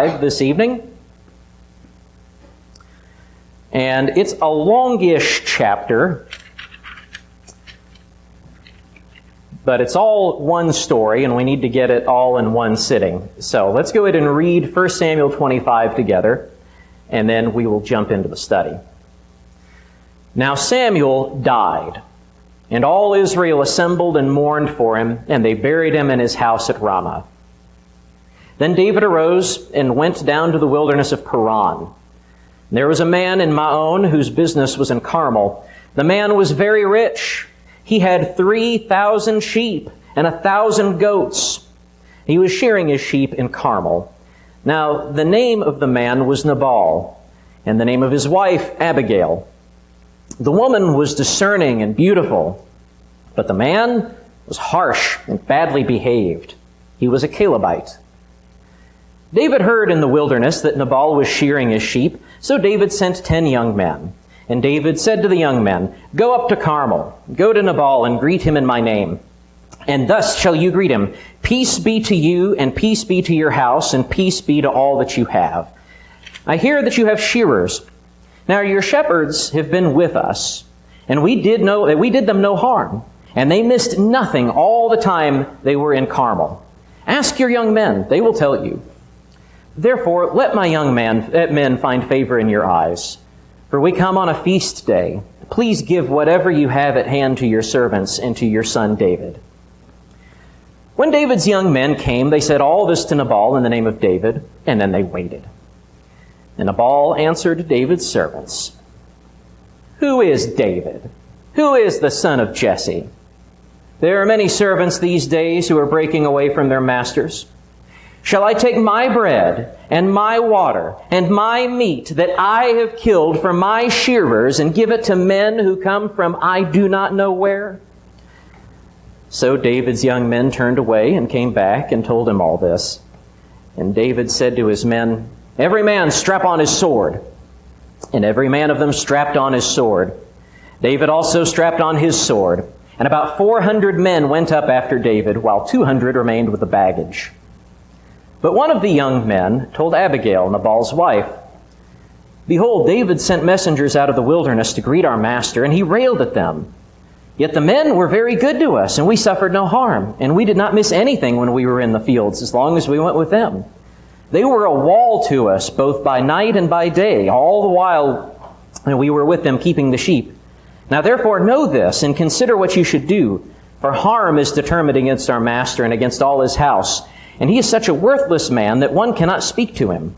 this evening. And it's a longish chapter, but it's all one story, and we need to get it all in one sitting. So let's go ahead and read 1 Samuel 25 together, and then we will jump into the study. Now Samuel died, and all Israel assembled and mourned for him, and they buried him in his house at Ramah. Then David arose and went down to the wilderness of Paran. There was a man in Maon whose business was in Carmel. The man was very rich. He had 3,000 sheep and 1,000 goats. He was shearing his sheep in Carmel. Now the name of the man was Nabal, and the name of his wife Abigail. The woman was discerning and beautiful, but the man was harsh and badly behaved. He was a Calebite. David heard in the wilderness that Nabal was shearing his sheep, so David sent 10 young men. And David said to the young men, "Go up to Carmel, go to Nabal and greet him in my name. And thus shall you greet him, peace be to you, and peace be to your house, and peace be to all that you have. I hear that you have shearers. Now your shepherds have been with us, and we did them no harm, and they missed nothing all the time they were in Carmel. Ask your young men, they will tell you. Therefore, let my young men find favor in your eyes. For we come on a feast day. Please give whatever you have at hand to your servants and to your son David." When David's young men came, they said all this to Nabal in the name of David, and then they waited. And Nabal answered David's servants, "Who is David? Who is the son of Jesse? There are many servants these days who are breaking away from their masters. Shall I take my bread and my water and my meat that I have killed for my shearers and give it to men who come from I do not know where?" So David's young men turned away and came back and told him all this. And David said to his men, "Every man strap on his sword." And every man of them strapped on his sword. David also strapped on his sword. And about 400 men went up after David, while 200 remained with the baggage. But one of the young men told Abigail, Nabal's wife, "Behold, David sent messengers out of the wilderness to greet our master, and he railed at them. Yet the men were very good to us, and we suffered no harm, and we did not miss anything when we were in the fields, as long as we went with them. They were a wall to us, both by night and by day, all the while we were with them keeping the sheep. Now therefore know this, and consider what you should do, for harm is determined against our master and against all his house, and he is such a worthless man that one cannot speak to him."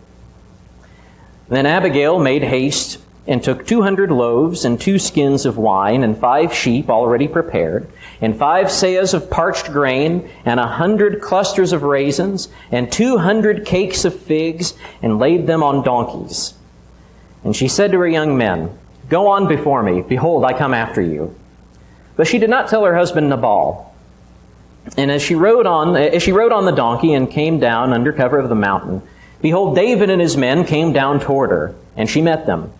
Then Abigail made haste and took 200 loaves and 2 skins of wine and 5 sheep already prepared, and 5 seahs of parched grain, and 100 clusters of raisins, and 200 cakes of figs, and laid them on donkeys. And she said to her young men, "Go on before me. Behold, I come after you." But she did not tell her husband Nabal. And as she rode on the donkey and came down under cover of the mountain, behold, David and his men came down toward her, and she met them.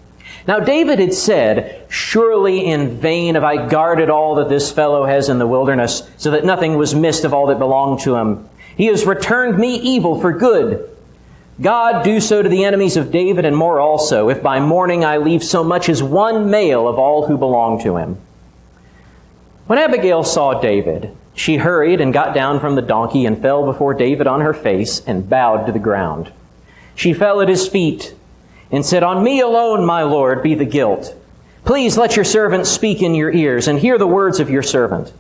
Now David had said, "Surely in vain have I guarded all that this fellow has in the wilderness, so that nothing was missed of all that belonged to him. He has returned me evil for good. God do so to the enemies of David and more also, if by morning I leave so much as one male of all who belong to him." When Abigail saw David, she hurried and got down from the donkey and fell before David on her face and bowed to the ground. She fell at his feet and said, "On me alone, my lord, be the guilt. Please let your servant speak in your ears and hear the words of your servant.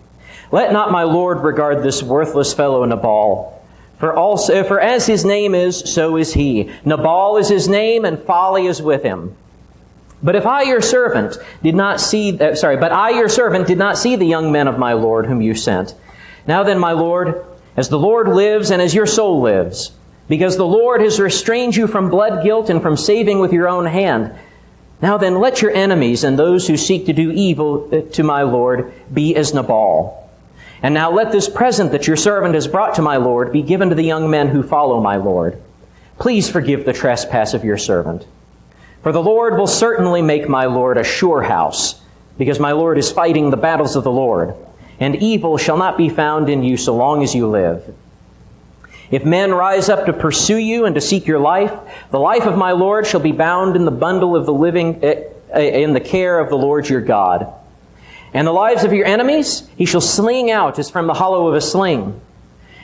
Let not my lord regard this worthless fellow Nabal. For as his name is, so is he. Nabal is his name, and folly is with him. But I, your servant, did not see the young men of my lord whom you sent. Now then, my lord, as the Lord lives and as your soul lives, because the Lord has restrained you from blood guilt and from saving with your own hand. Now then, let your enemies and those who seek to do evil to my lord be as Nabal. And now let this present that your servant has brought to my lord be given to the young men who follow my lord. Please forgive the trespass of your servant. For the Lord will certainly make my lord a sure house, because my lord is fighting the battles of the Lord, and evil shall not be found in you so long as you live. If men rise up to pursue you and to seek your life, the life of my Lord shall be bound in the bundle of the living in the care of the Lord your God. And the lives of your enemies he shall sling out as from the hollow of a sling.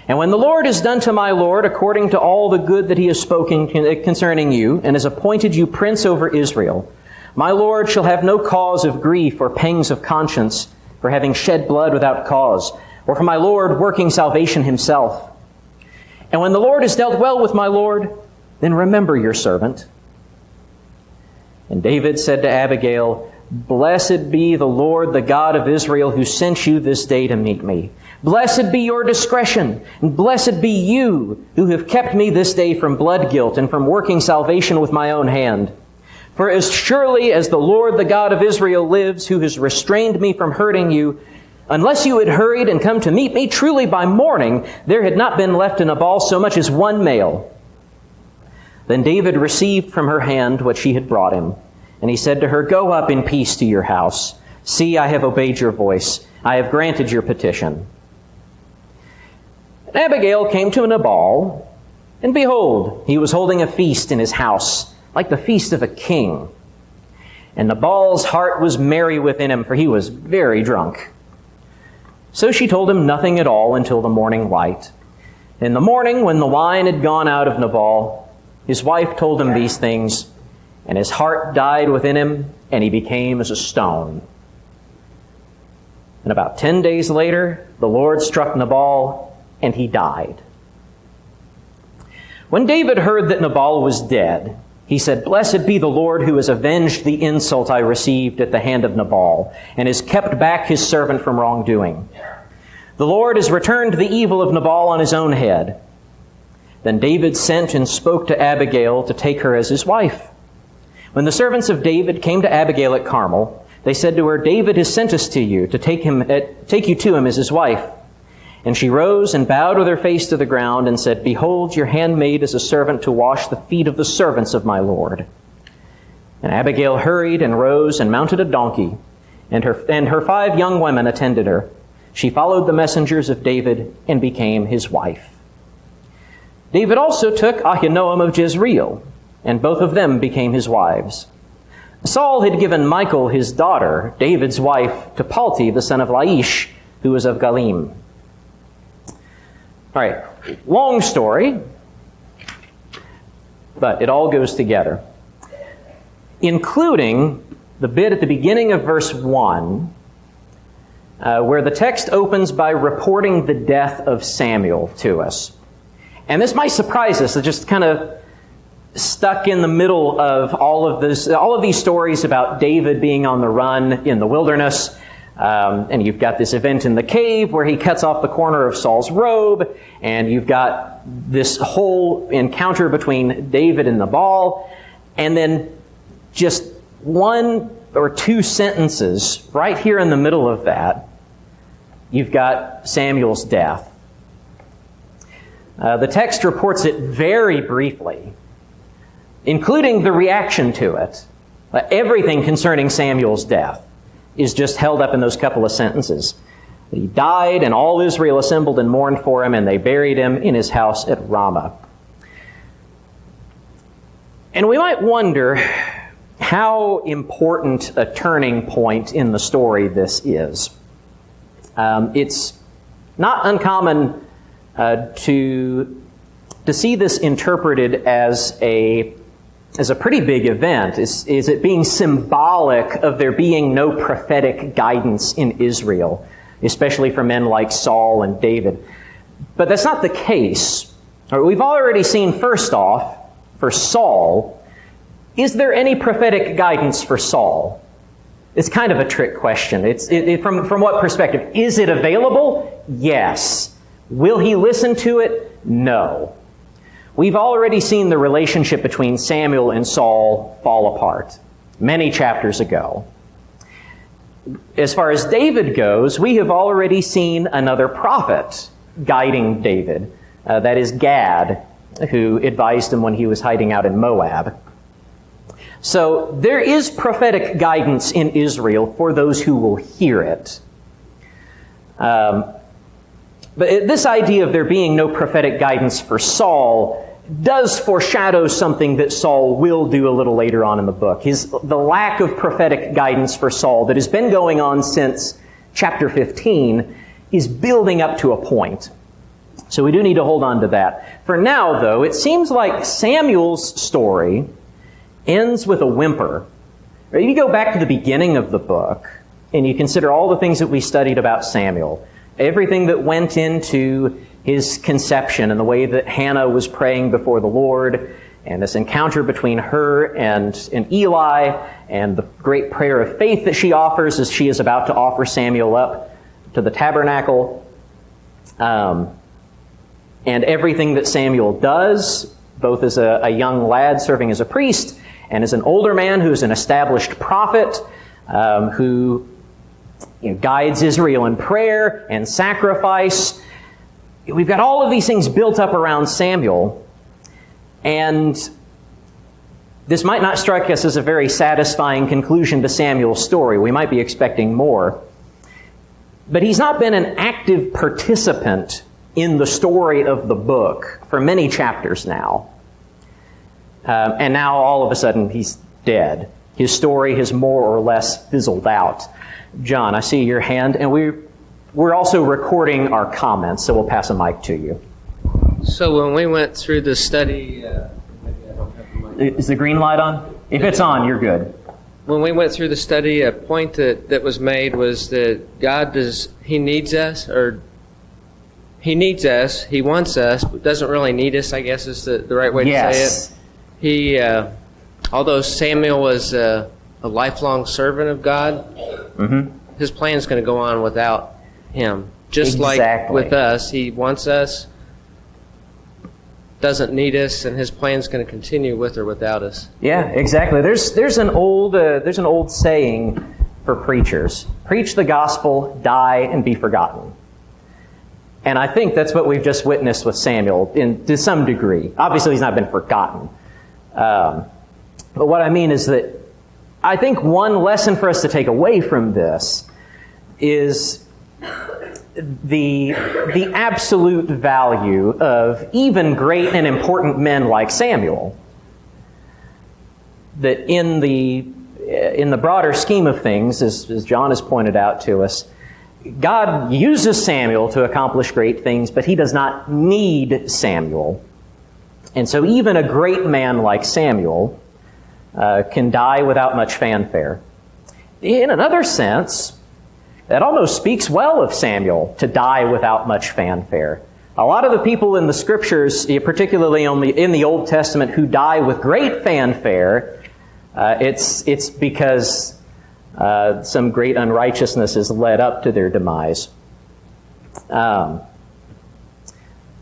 And when the Lord has done to my Lord according to all the good that he has spoken concerning you, and has appointed you prince over Israel, my Lord shall have no cause of grief or pangs of conscience for having shed blood without cause, or for my Lord working salvation himself. And when the Lord has dealt well with my Lord, then remember your servant. And David said to Abigail, Blessed be the Lord, the God of Israel, who sent you this day to meet me. Blessed be your discretion, and blessed be you who have kept me this day from blood guilt and from working salvation with my own hand. For as surely as the Lord, the God of Israel, lives, who has restrained me from hurting you, unless you had hurried and come to meet me, truly by morning there had not been left in Nabal so much as one male. Then David received from her hand what she had brought him. And he said to her, Go up in peace to your house. See, I have obeyed your voice. I have granted your petition. And Abigail came to Nabal, and behold, he was holding a feast in his house, like the feast of a king. And Nabal's heart was merry within him, for he was very drunk. So she told him nothing at all until the morning light. In the morning, when the wine had gone out of Nabal, his wife told him these things, and his heart died within him, and he became as a stone. And about 10 days later, the Lord struck Nabal, and he died. When David heard that Nabal was dead, he said, Blessed be the Lord who has avenged the insult I received at the hand of Nabal, and has kept back his servant from wrongdoing. The Lord has returned the evil of Nabal on his own head. Then David sent and spoke to Abigail to take her as his wife. When the servants of David came to Abigail at Carmel, they said to her, David has sent us to you to take you to him as his wife. And she rose and bowed with her face to the ground and said, Behold, your handmaid is a servant to wash the feet of the servants of my Lord. And Abigail hurried and rose and mounted a donkey, and her 5 young women attended her. She followed the messengers of David and became his wife. David also took Ahinoam of Jezreel, and both of them became his wives. Saul had given Michal, his daughter, David's wife, to Palti, the son of Laish, who was of Galim. All right, long story, but it all goes together, including the bit at the beginning of verse 1, where the text opens by reporting the death of Samuel to us. And this might surprise us. It's just kind of stuck in the middle of all of these stories about David being on the run in the wilderness. And you've got this event in the cave where he cuts off the corner of Saul's robe. And you've got this whole encounter between David and Nabal. And then just 1 or 2 sentences right here in the middle of that, you've got Samuel's death. The text reports it very briefly, including the reaction to it. Everything concerning Samuel's death is just held up in those couple of sentences. He died, and all Israel assembled and mourned for him, and they buried him in his house at Ramah. And we might wonder how important a turning point in the story this is. It's not uncommon to see this interpreted as a pretty big event. Is it being symbolic of there being no prophetic guidance in Israel, especially for men like Saul and David? But that's not the case. We've already seen, first off, for Saul, is there any prophetic guidance for Saul? It's kind of a trick question. From what perspective? Is it available? Yes. Will he listen to it? No. We've already seen the relationship between Samuel and Saul fall apart many chapters ago. As far as David goes, we have already seen another prophet guiding David. That is Gad, who advised him when he was hiding out in Moab. So there is prophetic guidance in Israel for those who will hear it. But this idea of there being no prophetic guidance for Saul does foreshadow something that Saul will do a little later on in the book. The lack of prophetic guidance for Saul that has been going on since chapter 15 is building up to a point. So we do need to hold on to that. For now, though, it seems like Samuel's story ends with a whimper. If you go back to the beginning of the book and you consider all the things that we studied about Samuel, everything that went into his conception and the way that Hannah was praying before the Lord, and this encounter between her and Eli, and the great prayer of faith that she offers as she is about to offer Samuel up to the tabernacle, and everything that Samuel does, both as a young lad serving as a priest and as an older man who's an established prophet, who guides Israel in prayer and sacrifice. We've got all of these things built up around Samuel, and this might not strike us as a very satisfying conclusion to Samuel's story. We might be expecting more. But he's not been an active participant in the story of the book for many chapters now. And now all of a sudden he's dead. His story has more or less fizzled out. John, I see your hand, and we're also recording our comments, so we'll pass a mic to you. So when we went through the study, maybe I don't have the mic. Is the green light on? If it's on, you're good. When we went through the study, a point that was made was that God He needs us, He wants us, but doesn't really need us, I guess is the right way to say it. Although Samuel was a lifelong servant of God, his plan is going to go on without him. Just like with us, he wants us, doesn't need us, and his plan is going to continue with or without us. Yeah, exactly. There's an old saying for preachers: preach the gospel, die, and be forgotten. And I think that's what we've just witnessed with Samuel to some degree. Obviously, he's not been forgotten. But what I mean is that I think one lesson for us to take away from this is the absolute value of even great and important men like Samuel. That in the broader scheme of things, as John has pointed out to us, God uses Samuel to accomplish great things, but he does not need Samuel. And so even a great man like Samuel can die without much fanfare. In another sense, that almost speaks well of Samuel, to die without much fanfare. A lot of the people in the Scriptures, particularly in the Old Testament, who die with great fanfare, it's because some great unrighteousness has led up to their demise.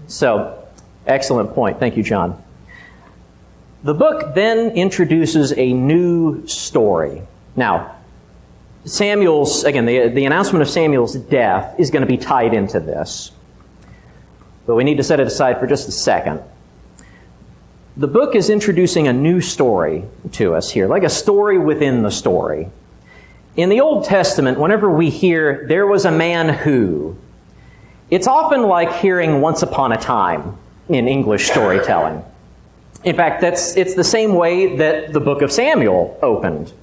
So, excellent point. Thank you, John. The book then introduces a new story. Now, the announcement of Samuel's death is going to be tied into this. But we need to set it aside for just a second. The book is introducing a new story to us here, like a story within the story. In the Old Testament, whenever we hear, "there was a man who," it's often like hearing "once upon a time" in English storytelling. In fact, it's the same way that the book of Samuel opened.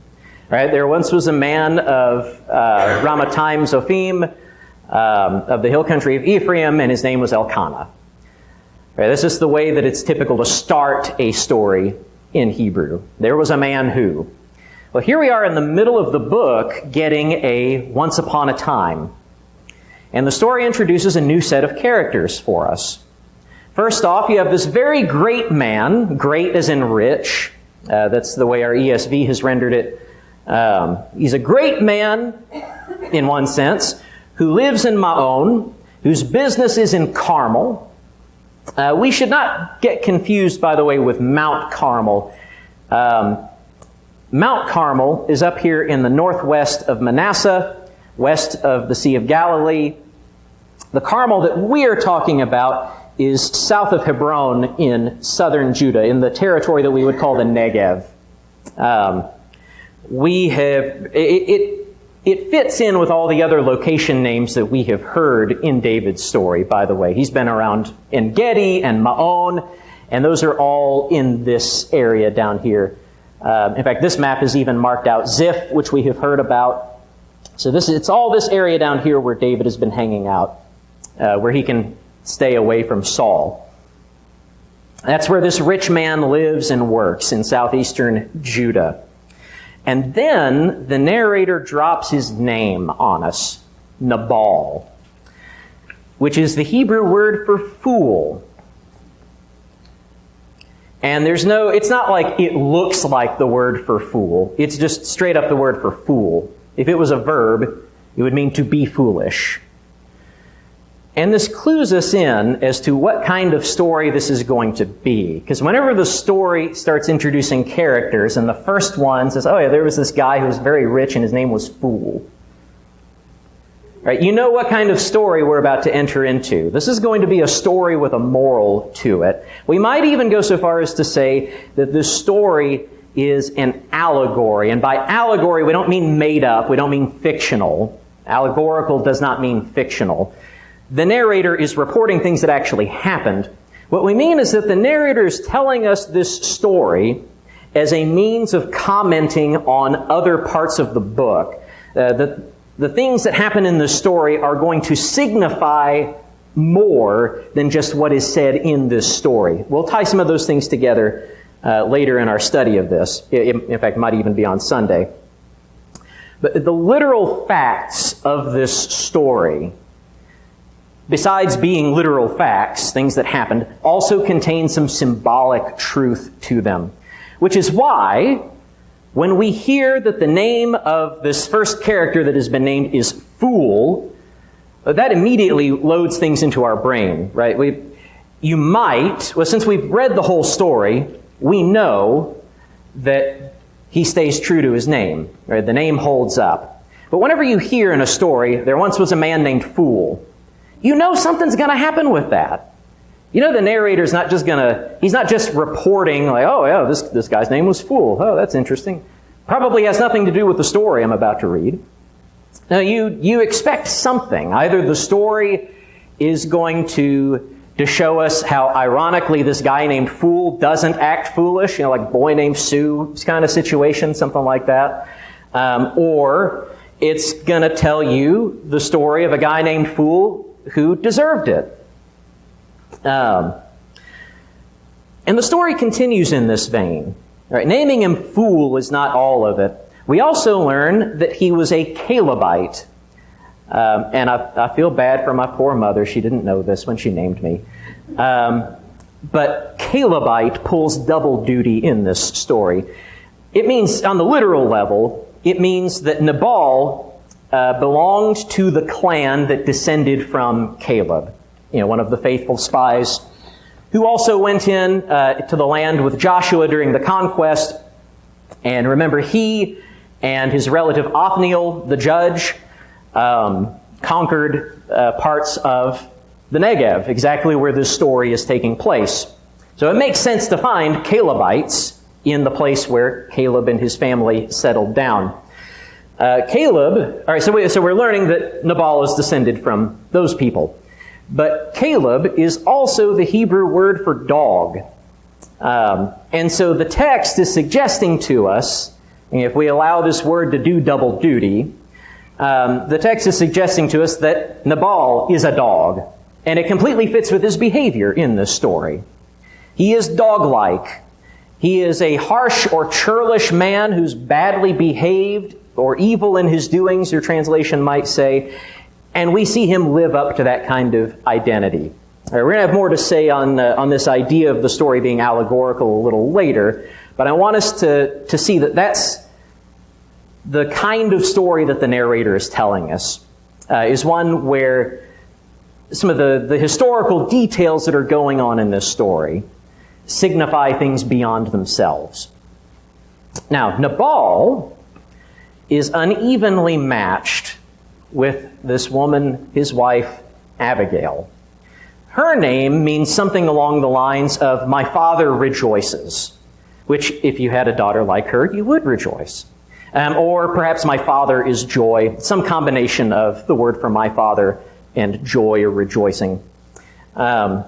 Right? There once was a man of Ramathaim Zophim, of the hill country of Ephraim, and his name was Elkanah. Right? This is the way that it's typical to start a story in Hebrew. There was a man who. Well, here we are in the middle of the book getting a once upon a time. And the story introduces a new set of characters for us. First off, you have this very great man, great as in rich. That's the way our ESV has rendered it. He's a great man, in one sense, who lives in Maon, whose business is in Carmel. We should not get confused, by the way, with Mount Carmel. Mount Carmel is up here in the northwest of Manasseh, west of the Sea of Galilee. The Carmel that we're talking about is south of Hebron in southern Judah, in the territory that we would call the Negev. It fits in with all the other location names that we have heard in David's story, by the way. He's been around En Gedi and Maon, and those are all in this area down here. In fact, this map is even marked out Ziph, which we have heard about. So it's all this area down here where David has been hanging out, where he can stay away from Saul. That's where this rich man lives and works, in southeastern Judah. And then the narrator drops his name on us, Nabal, which is the Hebrew word for fool. And it's not like it looks like the word for fool. It's just straight up the word for fool. If it was a verb, it would mean to be foolish. And this clues us in as to what kind of story this is going to be. Because whenever the story starts introducing characters, and the first one says, oh yeah, there was this guy who was very rich and his name was Fool. Right? You know what kind of story we're about to enter into. This is going to be a story with a moral to it. We might even go so far as to say that this story is an allegory. And by allegory, we don't mean made up. We don't mean fictional. Allegorical does not mean fictional. The narrator is reporting things that actually happened. What we mean is that the narrator is telling us this story as a means of commenting on other parts of the book. The things that happen in the story are going to signify more than just what is said in this story. We'll tie some of those things together later in our study of this. In fact, might even be on Sunday. But the literal facts of this story, besides being literal facts, things that happened, also contain some symbolic truth to them. Which is why, when we hear that the name of this first character that has been named is Fool, that immediately loads things into our brain, right? Since we've read the whole story, we know that he stays true to his name, right? The name holds up. But whenever you hear in a story, there once was a man named Fool, you know something's going to happen with that. You know the narrator's he's not just reporting like, oh yeah, this guy's name was Fool. Oh, that's interesting. Probably has nothing to do with the story I'm about to read. Now you expect something. Either the story is going to show us how ironically this guy named Fool doesn't act foolish, like boy named Sue kind of situation, something like that. Or it's going to tell you the story of a guy named Fool who deserved it. And the story continues in this vein. Right? Naming him Fool is not all of it. We also learn that he was a Calebite. And I feel bad for my poor mother. She didn't know this when she named me. But Calebite pulls double duty in this story. It means, on the literal level, it means that Nabal belonged to the clan that descended from Caleb, one of the faithful spies, who also went in to the land with Joshua during the conquest. And remember, he and his relative Othniel, the judge, conquered parts of the Negev, exactly where this story is taking place. So it makes sense to find Calebites in the place where Caleb and his family settled down. So we're learning that Nabal is descended from those people. But Caleb is also the Hebrew word for dog. And so the text is suggesting to us, if we allow this word to do double duty, the text is suggesting to us that Nabal is a dog. And it completely fits with his behavior in this story. He is dog-like. He is a harsh or churlish man who's badly behaved or evil in his doings, your translation might say, and we see him live up to that kind of identity. All right, we're going to have more to say on this idea of the story being allegorical a little later, but I want us to see that that's the kind of story that the narrator is telling us, is one where some of the historical details that are going on in this story signify things beyond themselves. Now, Nabal is unevenly matched with this woman, his wife, Abigail. Her name means something along the lines of, my father rejoices, which if you had a daughter like her, you would rejoice. Or perhaps my father is joy, some combination of the word for my father and joy or rejoicing. The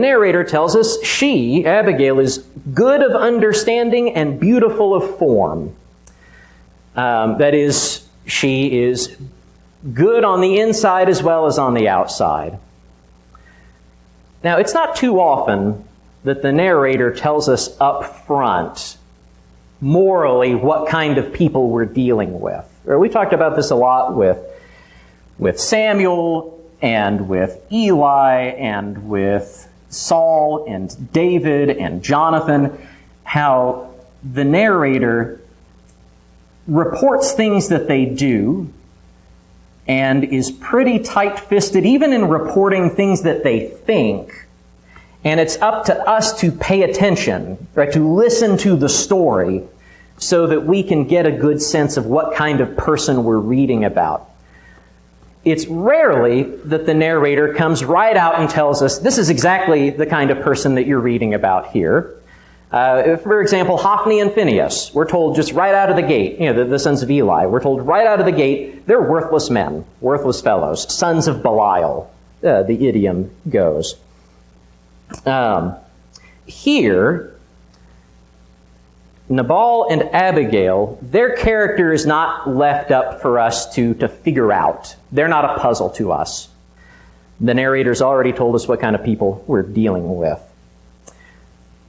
narrator tells us she, Abigail, is good of understanding and beautiful of form. That is, she is good on the inside as well as on the outside. Now, it's not too often that the narrator tells us up front morally what kind of people we're dealing with. We talked about this a lot with Samuel and with Eli and with Saul and David and Jonathan, how the narrator reports things that they do and is pretty tight-fisted even in reporting things that they think. And it's up to us to pay attention, right, to listen to the story so that we can get a good sense of what kind of person we're reading about. It's rarely that the narrator comes right out and tells us, this is exactly the kind of person that you're reading about here. For example, Hophni and Phinehas, we're told just right out of the gate, the sons of Eli, we're told right out of the gate, they're worthless men, worthless fellows, sons of Belial, the idiom goes. Here, Nabal and Abigail, their character is not left up for us to figure out. They're not a puzzle to us. The narrator's already told us what kind of people we're dealing with.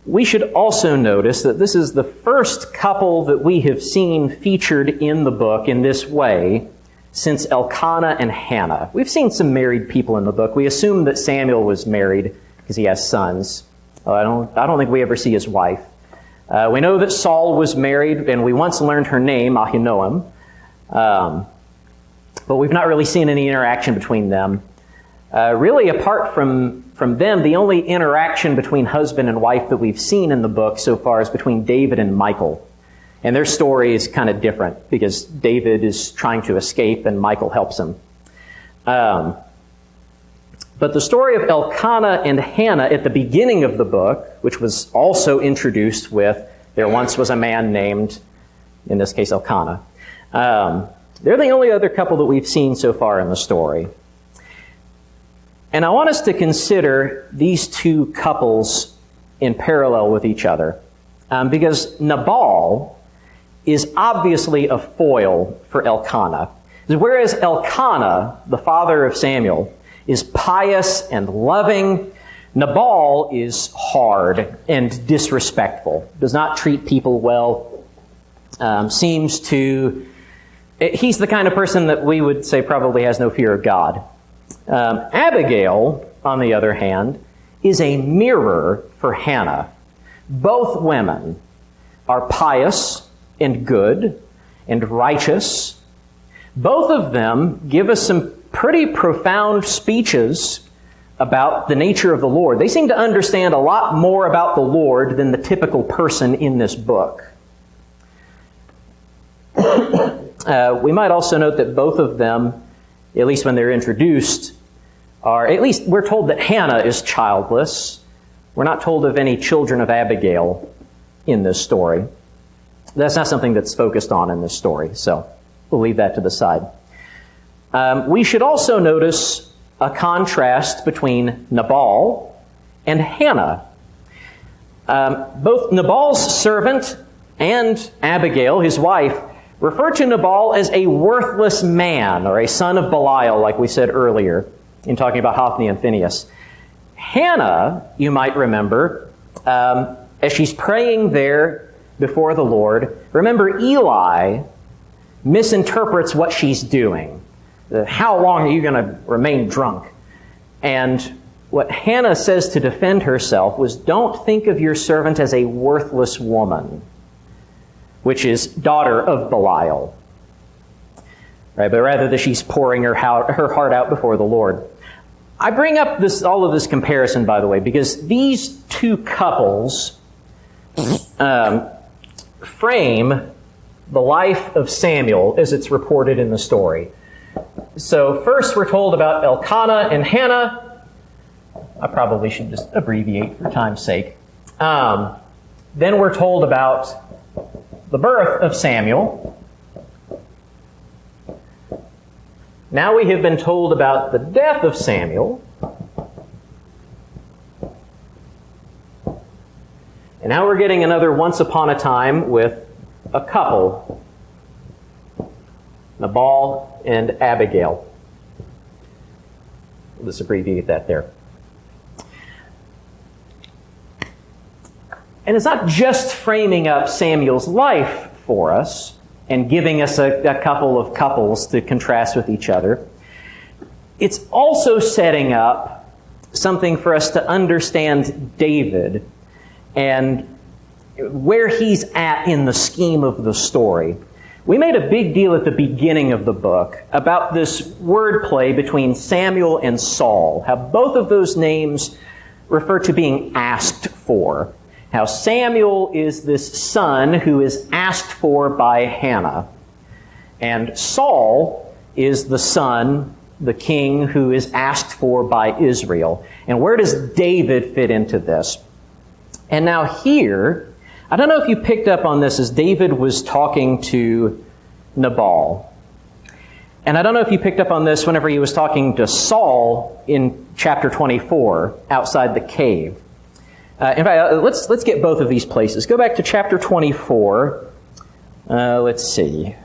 We should also notice that this is the first couple that we have seen featured in the book in this way since Elkanah and Hannah. We've seen some married people in the book. We assume that Samuel was married because he has sons. I don't think we ever see his wife. We know that Saul was married, and we once learned her name, Ahinoam. But we've not really seen any interaction between them. Really, apart from them, the only interaction between husband and wife that we've seen in the book so far is between David and Michal. And their story is kind of different because David is trying to escape and Michal helps him. But the story of Elkanah and Hannah at the beginning of the book, which was also introduced with, there once was a man named, in this case, Elkanah. They're the only other couple that we've seen so far in the story. And I want us to consider these two couples in parallel with each other. Because Nabal is obviously a foil for Elkanah. Whereas Elkanah, the father of Samuel, is pious and loving, Nabal is hard and disrespectful, does not treat people well, he's the kind of person that we would say probably has no fear of God. Abigail, on the other hand, is a mirror for Hannah. Both women are pious and good and righteous. Both of them give us some pretty profound speeches about the nature of the Lord. They seem to understand a lot more about the Lord than the typical person in this book. We might also note that both of them, at least when they're introduced, at least we're told that Hannah is childless. We're not told of any children of Abigail in this story. That's not something that's focused on in this story, so we'll leave that to the side. We should also notice a contrast between Nabal and Hannah. Both Nabal's servant and Abigail, his wife, refer to Nabal as a worthless man, or a son of Belial, like we said earlier in talking about Hophni and Phinehas. Hannah, you might remember, as she's praying there before the Lord, remember Eli misinterprets what she's doing. How long are you going to remain drunk? And what Hannah says to defend herself was, don't think of your servant as a worthless woman, which is daughter of Belial. Right? But rather that she's pouring her heart out before the Lord. I bring up all of this comparison, by the way, because these two couples frame the life of Samuel as it's reported in the story. So first we're told about Elkanah and Hannah. I probably should just abbreviate for time's sake. Then we're told about the birth of Samuel. Now we have been told about the death of Samuel. And now we're getting another once upon a time with a couple, Nabal and Abigail. We'll just abbreviate that there. And it's not just framing up Samuel's life for us and giving us a couple of couples to contrast with each other. It's also setting up something for us to understand David and where he's at in the scheme of the story. We made a big deal at the beginning of the book about this wordplay between Samuel and Saul, how both of those names refer to being asked for. How Samuel is this son who is asked for by Hannah. And Saul is the son, the king, who is asked for by Israel. And where does David fit into this? And now here, I don't know if you picked up on this as David was talking to Nabal. And I don't know if you picked up on this whenever he was talking to Saul in chapter 24, outside the cave. In fact, let's get both of these places. Go back to chapter 24. Let's see.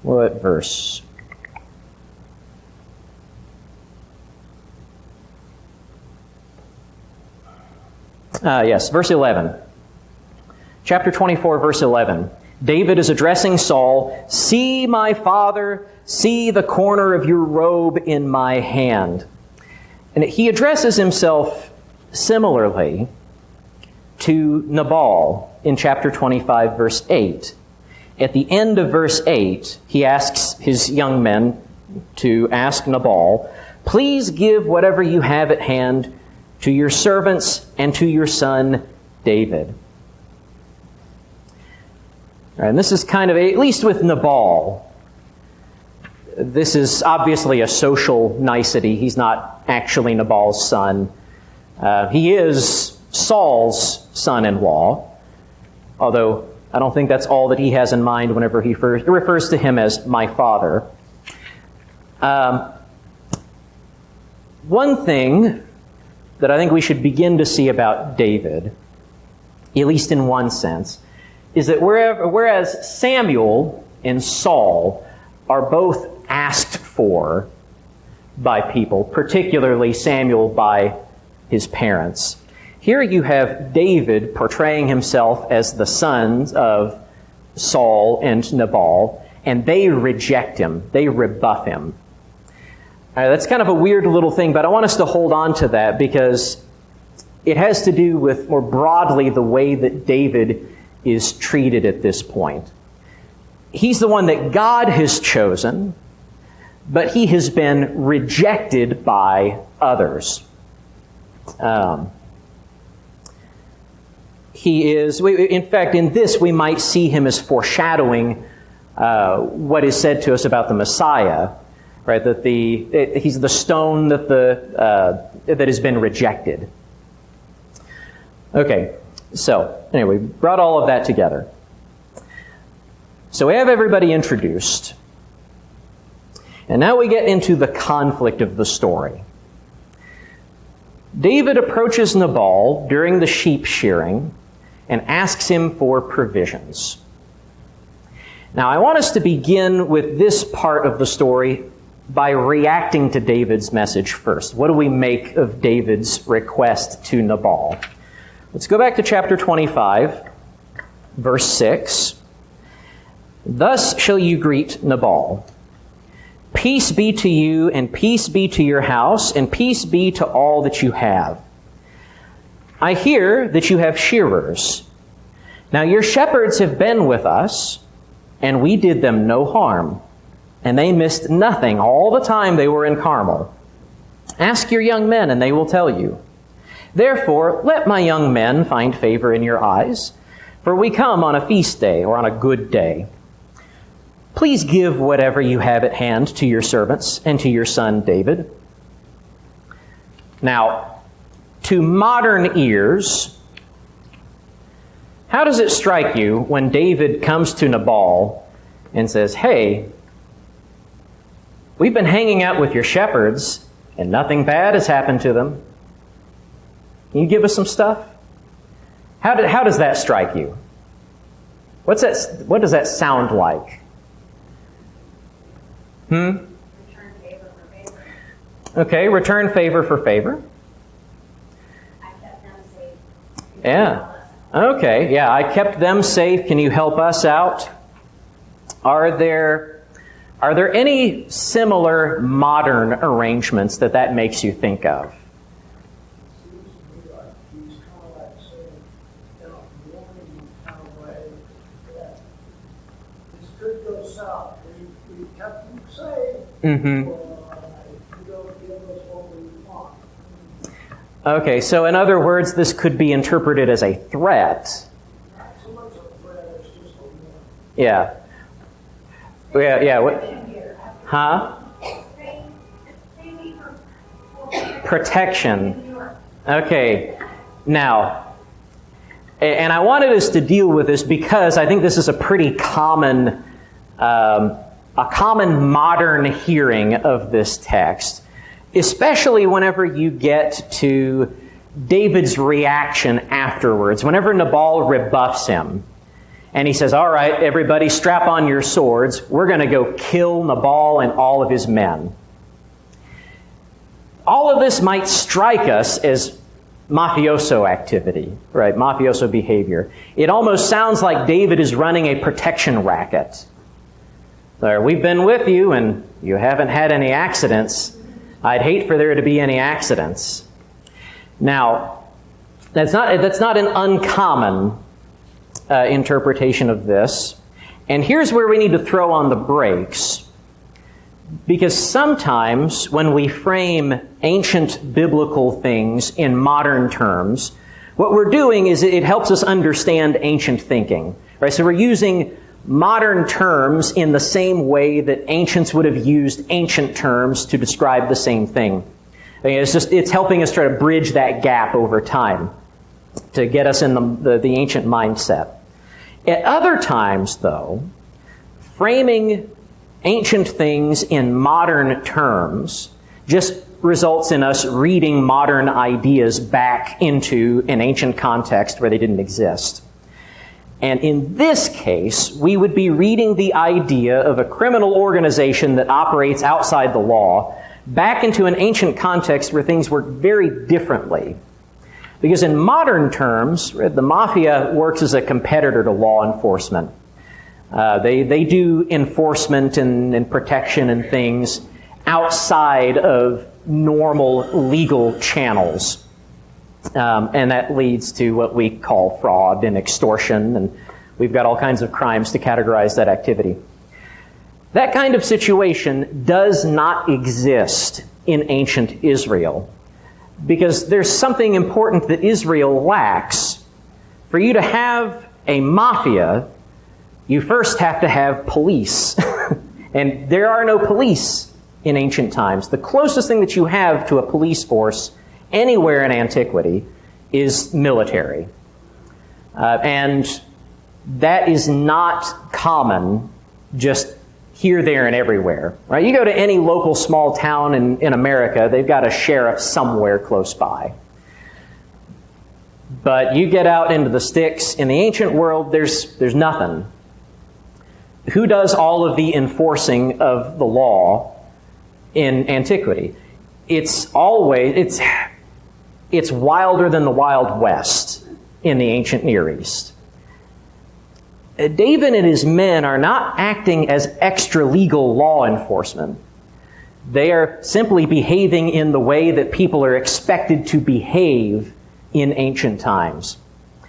What verse? Yes, verse 11. Chapter 24, verse 11. David is addressing Saul. "See, my father, see the corner of your robe in my hand." And he addresses himself similarly to Nabal in chapter 25, verse 8. At the end of verse 8, he asks his young men to ask Nabal, "Please give whatever you have at hand to your servants and to your son David." And this is kind of, at least with Nabal, this is obviously a social nicety. He's not actually Nabal's son. He is Saul's son-in-law, although I don't think that's all that he has in mind whenever he refers to him as my father. One thing that I think we should begin to see about David, at least in one sense, is that whereas Samuel and Saul are both asked for by people, particularly Samuel by his parents, here you have David portraying himself as the sons of Saul and Nabal, and they reject him. They rebuff him. That's kind of a weird little thing, but I want us to hold on to that because it has to do with, more broadly, the way that David is treated at this point. He's the one that God has chosen, but he has been rejected by others. He is, in fact, in this we might see him as foreshadowing what is said to us about the Messiah, right? That he's the stone that that has been rejected. Okay, so anyway, brought all of that together. So we have everybody introduced, and now we get into the conflict of the story. David approaches Nabal during the sheep shearing and asks him for provisions. Now, I want us to begin with this part of the story by reacting to David's message first. What do we make of David's request to Nabal? Let's go back to chapter 25, verse 6. "Thus shall you greet Nabal. Peace be to you, and peace be to your house, and peace be to all that you have. I hear that you have shearers. Now your shepherds have been with us, and we did them no harm, and they missed nothing all the time they were in Carmel. Ask your young men, and they will tell you. Therefore, let my young men find favor in your eyes, for we come on a feast day or on a good day. Please give whatever you have at hand to your servants and to your son David." Now, to modern ears, How does it strike you when David comes to Nabal and says, hey, we've been hanging out with your shepherds and nothing bad has happened to them. Can you give us some stuff? How does that strike you? What does that sound like? Return favor for favor. Okay, return favor for favor. I kept them safe. Yeah. Okay, yeah, I kept them safe. Can you help us out? Are there any similar modern arrangements that makes you think of? Seems to me like he's kind of like saying, in a warning kind of way, that this could go south. We kept them safe. Mm-hmm. If you don't give us what we want. Okay, so in other words, this could be interpreted as a threat. Not so much a threat, it's just a warning. Yeah. Yeah. What? Huh? Protection. Okay. Now, and I wanted us to deal with this because I think this is a pretty common modern hearing of this text, especially whenever you get to David's reaction afterwards, whenever Nabal rebuffs him. And he says, all right, everybody strap on your swords. We're going to go kill Nabal and all of his men. All of this might strike us as mafioso activity, right? Mafioso behavior. It almost sounds like David is running a protection racket. So, we've been with you and you haven't had any accidents. I'd hate for there to be any accidents. Now, that's not an uncommon interpretation of this. And here's where we need to throw on the brakes. Because sometimes when we frame ancient biblical things in modern terms, what we're doing is it helps us understand ancient thinking. Right? So we're using modern terms in the same way that ancients would have used ancient terms to describe the same thing. I mean, it's helping us try to bridge that gap over time to get us in the ancient mindset. At other times, though, framing ancient things in modern terms just results in us reading modern ideas back into an ancient context where they didn't exist. And in this case, we would be reading the idea of a criminal organization that operates outside the law back into an ancient context where things work very differently. Because in modern terms, the mafia works as a competitor to law enforcement. They do enforcement and protection and things outside of normal legal channels. And that leads to what we call fraud and extortion, and we've got all kinds of crimes to categorize that activity. That kind of situation does not exist in ancient Israel, because there's something important that Israel lacks. For you to have a mafia, you first have to have police. And there are no police in ancient times. The closest thing that you have to a police force anywhere in antiquity is military. And that is not common just here, there, and everywhere. Right? You go to any local small town in America, they've got a sheriff somewhere close by. But you get out into the sticks, in the ancient world, there's nothing. Who does all of the enforcing of the law in antiquity? It's wilder than the Wild West in the ancient Near East. David and his men are not acting as extra-legal law enforcement. They are simply behaving in the way that people are expected to behave in ancient times.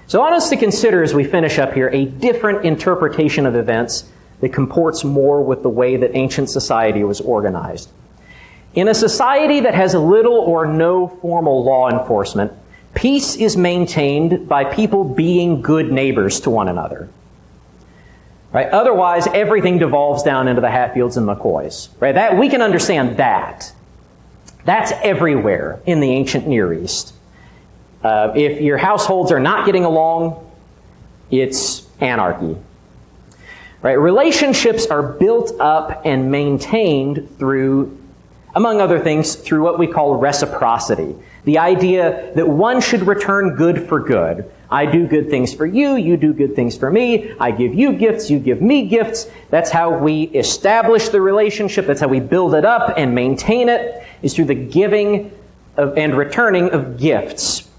So I want us to consider, as we finish up here, a different interpretation of events that comports more with the way that ancient society was organized. In a society that has little or no formal law enforcement, peace is maintained by people being good neighbors to one another. Right? Otherwise, everything devolves down into the Hatfields and McCoys. Right? That we can understand that. That's everywhere in the ancient Near East. If your households are not getting along, it's anarchy. Right? Relationships are built up and maintained through, among other things, through what we call reciprocity. The idea that one should return good for good. I do good things for you, you do good things for me, I give you gifts, you give me gifts. That's how we establish the relationship, that's how we build it up and maintain it, is through the giving and returning of gifts.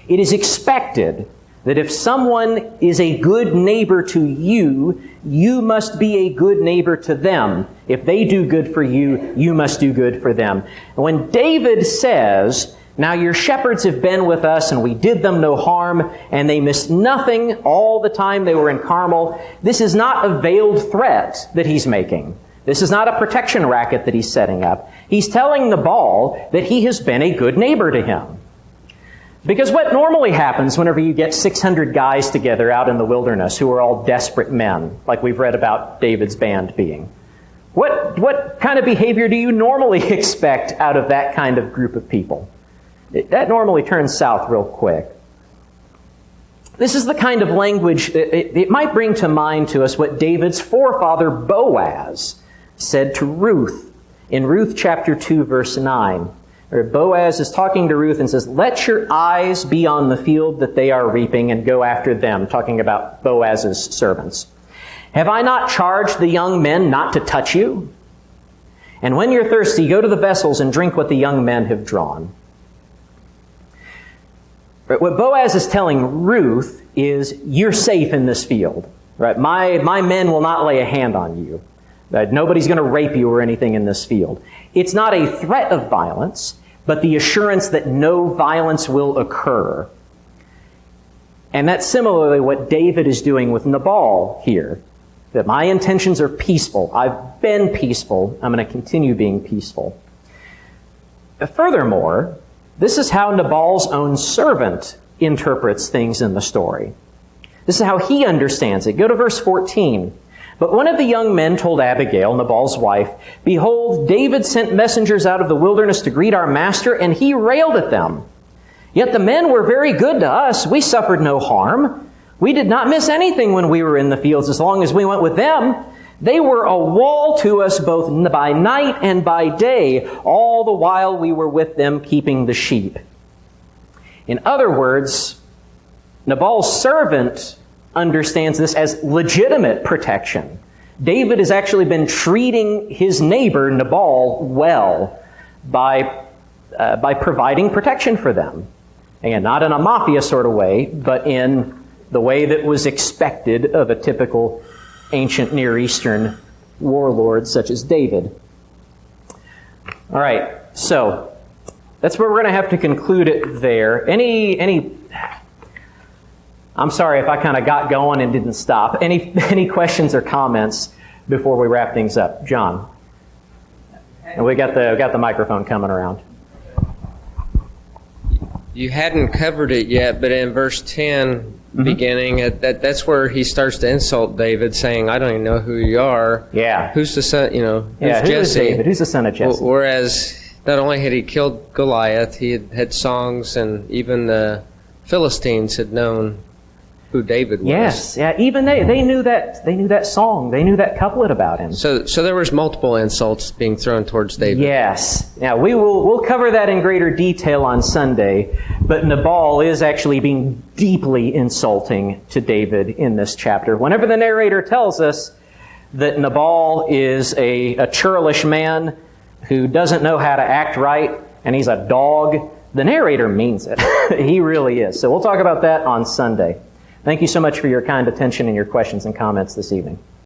It is expected that if someone is a good neighbor to you, you must be a good neighbor to them. If they do good for you, you must do good for them. And when David says, now your shepherds have been with us and we did them no harm and they missed nothing all the time they were in Carmel, this is not a veiled threat that he's making. This is not a protection racket that he's setting up. He's telling Nabal that he has been a good neighbor to him. Because what normally happens whenever you get 600 guys together out in the wilderness who are all desperate men, like we've read about David's band being, what kind of behavior do you normally expect out of that kind of group of people? That normally turns south real quick. This is the kind of language that it might bring to mind to us what David's forefather Boaz said to Ruth in Ruth chapter 2, verse 9. Boaz is talking to Ruth and says, let your eyes be on the field that they are reaping and go after them, talking about Boaz's servants. Have I not charged the young men not to touch you? And when you're thirsty, go to the vessels and drink what the young men have drawn. What Boaz is telling Ruth is, you're safe in this field. Right? My men will not lay a hand on you. Nobody's going to rape you or anything in this field. It's not a threat of violence, but the assurance that no violence will occur. And that's similarly what David is doing with Nabal here. That my intentions are peaceful. I've been peaceful. I'm going to continue being peaceful. Furthermore, this is how Nabal's own servant interprets things in the story. This is how he understands it. Go to verse 14. But one of the young men told Abigail, Nabal's wife, behold, David sent messengers out of the wilderness to greet our master, and he railed at them. Yet the men were very good to us. We suffered no harm. We did not miss anything when we were in the fields as long as we went with them. They were a wall to us both by night and by day, all the while we were with them keeping the sheep. In other words, Nabal's servant understands this as legitimate protection. David has actually been treating his neighbor, Nabal, well by providing protection for them. Again, not in a mafia sort of way, but in the way that was expected of a typical ancient Near Eastern warlord such as David. All right, so that's where we're going to have to conclude it there. I'm sorry if I kind of got going and didn't stop. Any questions or comments before we wrap things up? John. And we got the microphone coming around. You hadn't covered it yet, but in verse 10, beginning, that's where he starts to insult David, saying, I don't even know who you are. Yeah. Who's the son, who's who Jesse? Is David? Who's the son of Jesse? Whereas, not only had he killed Goliath, he had songs, and even the Philistines had known who David was. Yes, yeah, even they knew that song. They knew that couplet about him. So there was multiple insults being thrown towards David. Yes. Now we'll cover that in greater detail on Sunday, but Nabal is actually being deeply insulting to David in this chapter. Whenever the narrator tells us that Nabal is a churlish man who doesn't know how to act right and he's a dog, the narrator means it. He really is. So we'll talk about that on Sunday. Thank you so much for your kind attention and your questions and comments this evening.